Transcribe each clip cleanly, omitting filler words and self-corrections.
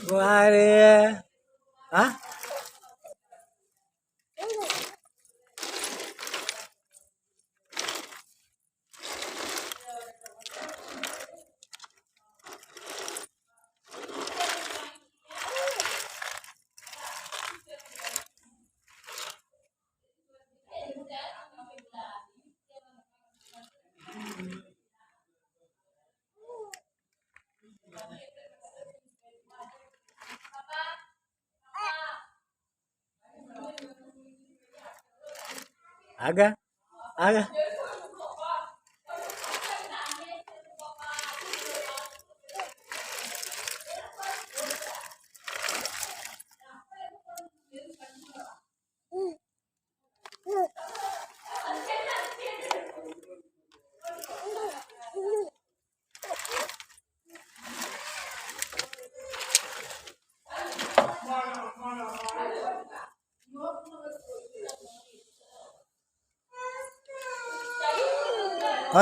Wah, ah, agak, agak.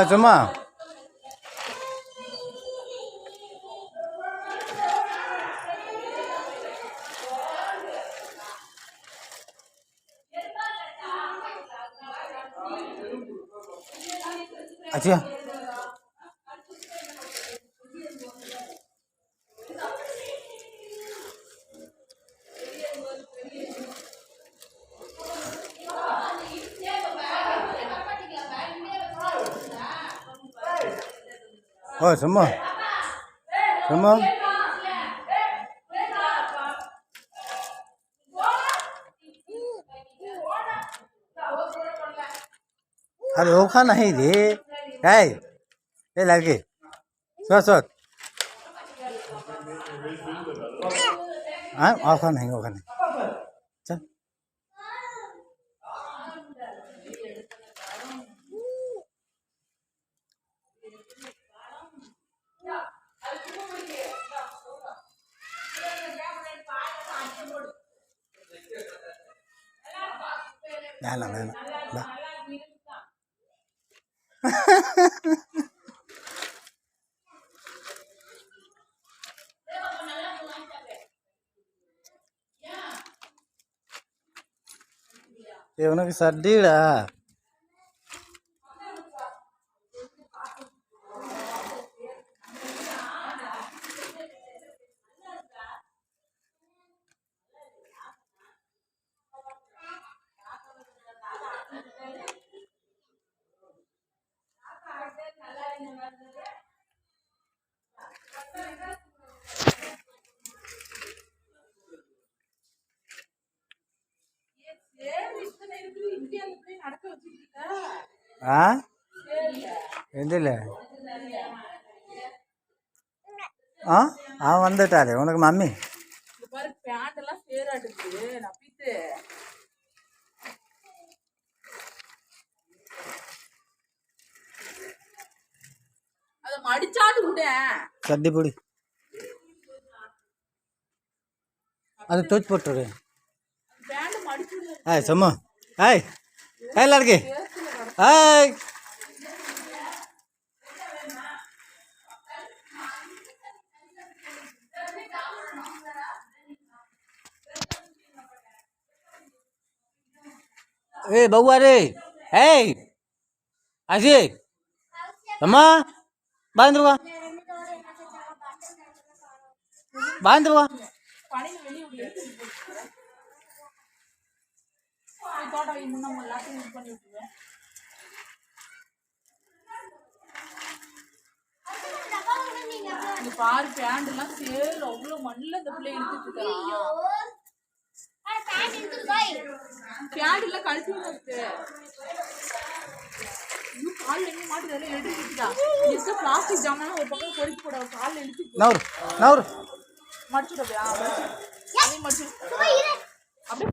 Cuma. Aja. Oh, semua. Semua. अरे ओखा नहीं रे है ये लड़के सोच हाँ ओखा नहीं चल ला ये उन्हें सर्दी रहा அவன் வந்துட்டாரு உனக்கு மம்மி சட்டி பொடி அது தூச்சி போட்டுரு ஏய் சும்மா ஏய் ஏய் லड़के ஏய் ए बउआ रे ए आजी अम्मा बांध रुआ பாரு பேண்ட் எல்லாம் சேல் அவ்வளவு மண்ணில் இந்த பிள்ளை எடுத்துட்டு இருக்கான் பேண்ட் இல்ல கழுத்து இருக்கு இன்னும் கால் எங்க மாட்டுறதுல எடுத்துட்டா இந்த பிளாஸ்டிக் ஜாமான் ஒரு பக்கம் பொறுக்கி போட கால் எடுத்து நவுர் மடிச்சுடா அப்படியே மடிச்சு அப்படியே